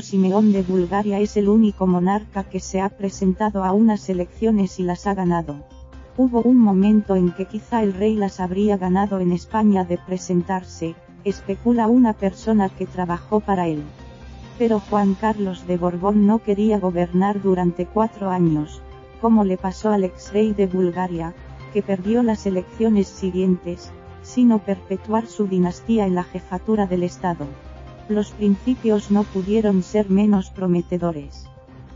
Simeón de Bulgaria es el único monarca que se ha presentado a unas elecciones y las ha ganado. Hubo un momento en que quizá el rey las habría ganado en España de presentarse, especula una persona que trabajó para él. Pero Juan Carlos de Borbón no quería gobernar durante 4 años, como le pasó al ex-rey de Bulgaria, que perdió las elecciones siguientes, sino perpetuar su dinastía en la jefatura del Estado. Los principios no pudieron ser menos prometedores.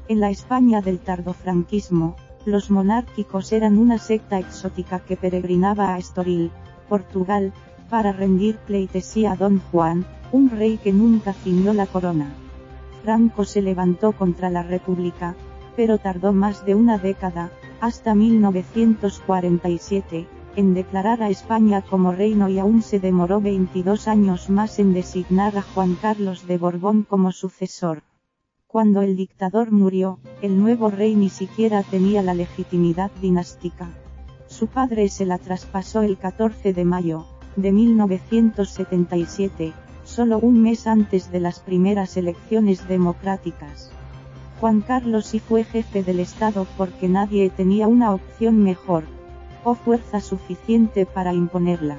En la España del tardofranquismo, los monárquicos eran una secta exótica que peregrinaba a Estoril, Portugal, para rendir pleitesía a Don Juan, un rey que nunca ciñó la corona. Franco se levantó contra la República, pero tardó más de una década, hasta 1947, en declarar a España como reino y aún se demoró 22 años más en designar a Juan Carlos de Borbón como sucesor. Cuando el dictador murió, el nuevo rey ni siquiera tenía la legitimidad dinástica. Su padre se la traspasó el 14 de mayo, de 1977, solo un mes antes de las primeras elecciones democráticas. Juan Carlos sí fue jefe del Estado porque nadie tenía una opción mejor, o fuerza suficiente para imponerla.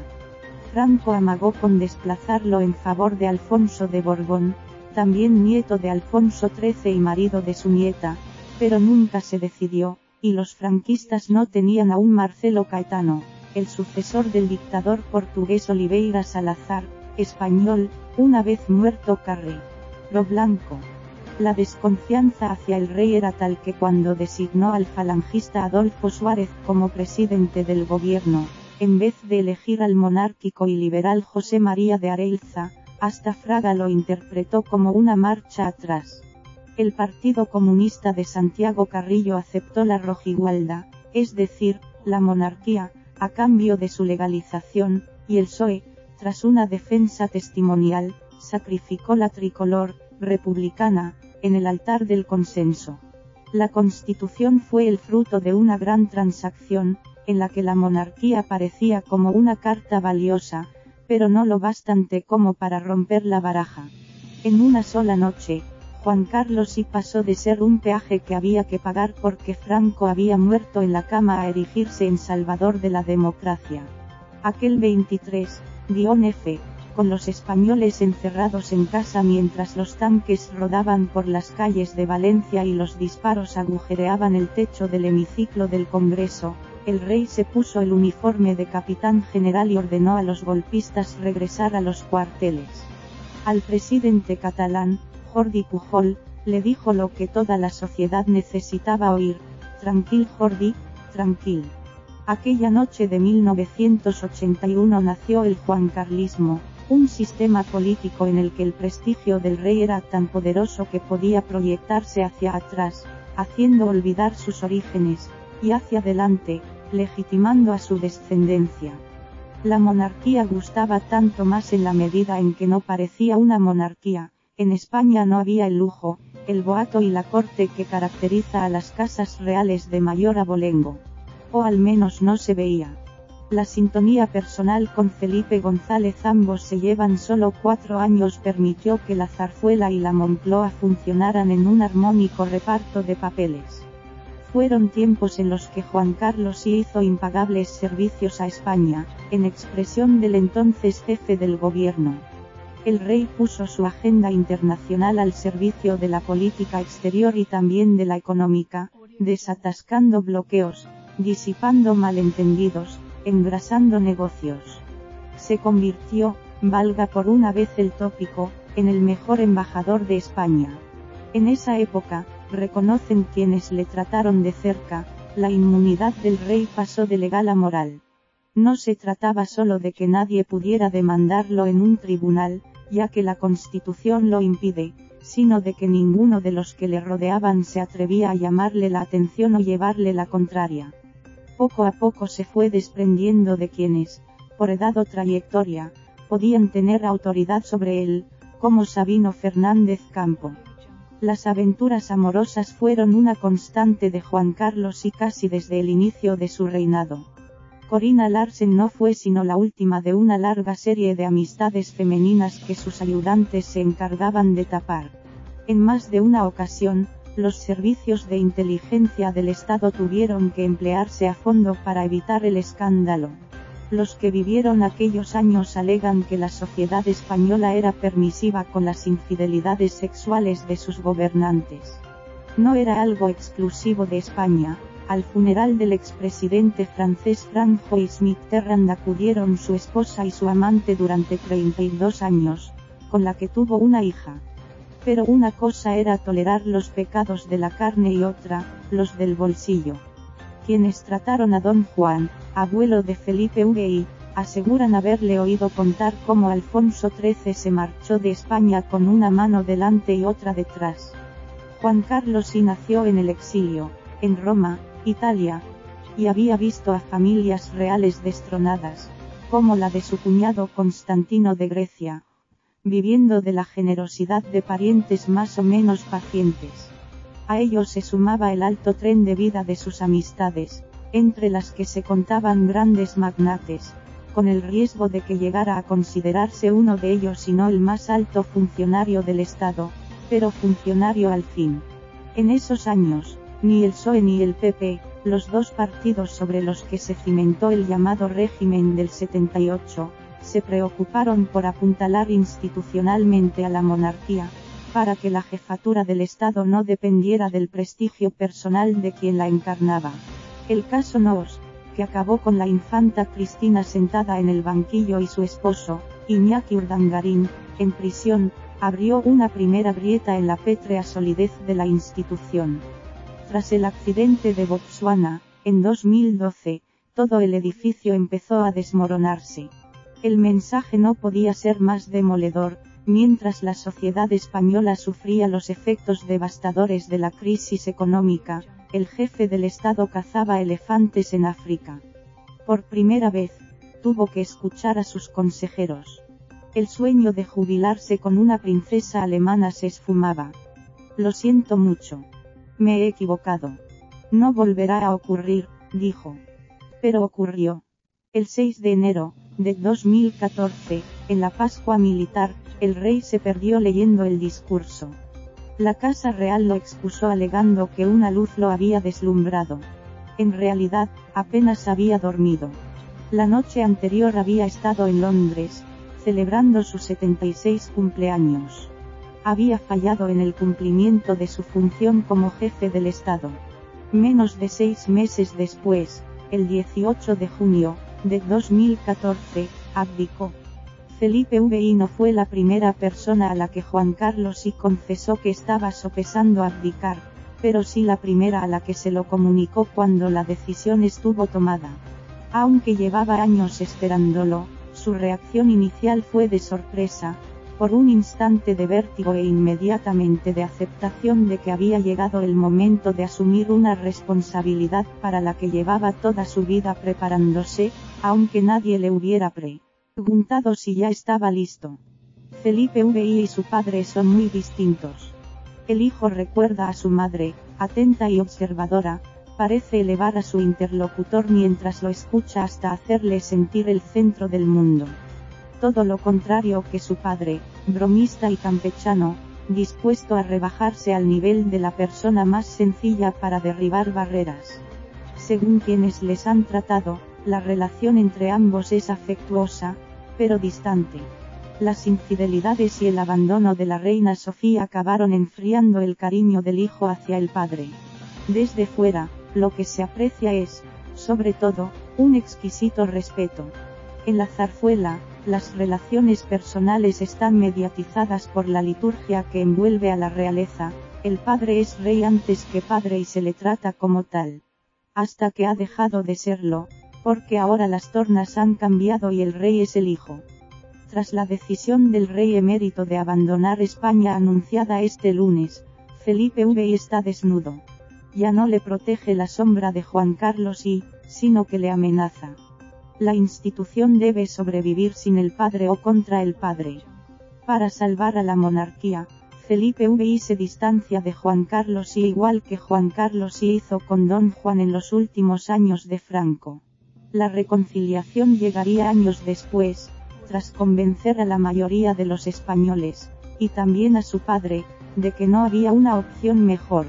Franco amagó con desplazarlo en favor de Alfonso de Borbón, también nieto de Alfonso XIII y marido de su nieta, pero nunca se decidió, y los franquistas no tenían aún Marcelo Caetano, el sucesor del dictador portugués Oliveira Salazar, español, una vez muerto Carrero Blanco. La desconfianza hacia el rey era tal que cuando designó al falangista Adolfo Suárez como presidente del gobierno, en vez de elegir al monárquico y liberal José María de Areilza, hasta Fraga lo interpretó como una marcha atrás. El Partido Comunista de Santiago Carrillo aceptó la rojigualda, es decir, la monarquía, a cambio de su legalización, y el PSOE, tras una defensa testimonial, sacrificó la tricolor republicana en el altar del consenso. La Constitución fue el fruto de una gran transacción, en la que la monarquía parecía como una carta valiosa, pero no lo bastante como para romper la baraja. En una sola noche, Juan Carlos sí pasó de ser un peaje que había que pagar porque Franco había muerto en la cama a erigirse en salvador de la democracia. Aquel 23-F, con los españoles encerrados en casa mientras los tanques rodaban por las calles de Valencia y los disparos agujereaban el techo del hemiciclo del Congreso, el rey se puso el uniforme de capitán general y ordenó a los golpistas regresar a los cuarteles. Al presidente catalán, Jordi Pujol, le dijo lo que toda la sociedad necesitaba oír: tranquil Jordi, tranquil. Aquella noche de 1981 nació el juancarlismo, un sistema político en el que el prestigio del rey era tan poderoso que podía proyectarse hacia atrás, haciendo olvidar sus orígenes, y hacia adelante, legitimando a su descendencia. La monarquía gustaba tanto más en la medida en que no parecía una monarquía. En España no había el lujo, el boato y la corte que caracteriza a las casas reales de mayor abolengo. O al menos no se veía. La sintonía personal con Felipe González, ambos se llevan solo 4 años, permitió que la zarzuela y la Moncloa funcionaran en un armónico reparto de papeles. Fueron tiempos en los que Juan Carlos sí hizo impagables servicios a España, en expresión del entonces jefe del gobierno. El rey puso su agenda internacional al servicio de la política exterior y también de la económica, desatascando bloqueos, disipando malentendidos, engrasando negocios. Se convirtió, valga por una vez el tópico, en el mejor embajador de España. En esa época, reconocen quienes le trataron de cerca, la inmunidad del rey pasó de legal a moral. No se trataba solo de que nadie pudiera demandarlo en un tribunal, ya que la Constitución lo impide, sino de que ninguno de los que le rodeaban se atrevía a llamarle la atención o llevarle la contraria. Poco a poco se fue desprendiendo de quienes, por edad o trayectoria, podían tener autoridad sobre él, como Sabino Fernández Campo. Las aventuras amorosas fueron una constante de Juan Carlos y casi desde el inicio de su reinado. Corina Larsen no fue sino la última de una larga serie de amistades femeninas que sus ayudantes se encargaban de tapar. En más de una ocasión, los servicios de inteligencia del Estado tuvieron que emplearse a fondo para evitar el escándalo. Los que vivieron aquellos años alegan que la sociedad española era permisiva con las infidelidades sexuales de sus gobernantes. No era algo exclusivo de España. Al funeral del expresidente francés François Mitterrand acudieron su esposa y su amante durante 32 años, con la que tuvo una hija. Pero una cosa era tolerar los pecados de la carne y otra, los del bolsillo. Quienes trataron a don Juan, abuelo de Felipe VI, aseguran haberle oído contar cómo Alfonso XIII se marchó de España con una mano delante y otra detrás. Juan Carlos I nació en el exilio, en Roma, Italia, y había visto a familias reales destronadas, como la de su cuñado Constantino de Grecia, viviendo de la generosidad de parientes más o menos pacientes. A ello se sumaba el alto tren de vida de sus amistades, entre las que se contaban grandes magnates, con el riesgo de que llegara a considerarse uno de ellos y no el más alto funcionario del Estado, pero funcionario al fin. En esos años, ni el PSOE ni el PP, los dos partidos sobre los que se cimentó el llamado régimen del 78, se preocuparon por apuntalar institucionalmente a la monarquía, para que la jefatura del Estado no dependiera del prestigio personal de quien la encarnaba. El caso Nos, que acabó con la infanta Cristina sentada en el banquillo y su esposo, Iñaki Urdangarín, en prisión, abrió una primera grieta en la pétrea solidez de la institución. Tras el accidente de Botsuana, en 2012, todo el edificio empezó a desmoronarse. El mensaje no podía ser más demoledor. Mientras la sociedad española sufría los efectos devastadores de la crisis económica, el jefe del Estado cazaba elefantes en África. Por primera vez, tuvo que escuchar a sus consejeros. El sueño de jubilarse con una princesa alemana se esfumaba. Lo siento mucho. Me he equivocado. No volverá a ocurrir, dijo. Pero ocurrió. El 6 de enero de 2014, en la Pascua Militar, el rey se perdió leyendo el discurso. La Casa Real lo excusó alegando que una luz lo había deslumbrado. En realidad, apenas había dormido. La noche anterior había estado en Londres, celebrando su 76 cumpleaños. Había fallado en el cumplimiento de su función como jefe del Estado. Menos de 6 meses después, el 18 de junio de 2014, abdicó. Felipe VI no fue la primera persona a la que Juan Carlos I confesó que estaba sopesando abdicar, pero sí la primera a la que se lo comunicó cuando la decisión estuvo tomada. Aunque llevaba años esperándolo, su reacción inicial fue de sorpresa, por un instante de vértigo e inmediatamente de aceptación de que había llegado el momento de asumir una responsabilidad para la que llevaba toda su vida preparándose, aunque nadie le hubiera preguntado si ya estaba listo. Felipe VI y su padre son muy distintos. El hijo recuerda a su madre, atenta y observadora, parece elevar a su interlocutor mientras lo escucha hasta hacerle sentir el centro del mundo. Todo lo contrario que su padre, bromista y campechano, dispuesto a rebajarse al nivel de la persona más sencilla para derribar barreras. Según quienes les han tratado, la relación entre ambos es afectuosa, pero distante. Las infidelidades y el abandono de la reina Sofía acabaron enfriando el cariño del hijo hacia el padre. Desde fuera, lo que se aprecia es, sobre todo, un exquisito respeto. En la zarzuela, las relaciones personales están mediatizadas por la liturgia que envuelve a la realeza. El padre es rey antes que padre y se le trata como tal. Hasta que ha dejado de serlo, porque ahora las tornas han cambiado y el rey es el hijo. Tras la decisión del rey emérito de abandonar España anunciada este lunes, Felipe VI está desnudo. Ya no le protege la sombra de Juan Carlos I, sino que le amenaza. La institución debe sobrevivir sin el padre o contra el padre. Para salvar a la monarquía, Felipe VI se distancia de Juan Carlos I igual que Juan Carlos I hizo con don Juan en los últimos años de Franco. La reconciliación llegaría años después, tras convencer a la mayoría de los españoles, y también a su padre, de que no había una opción mejor.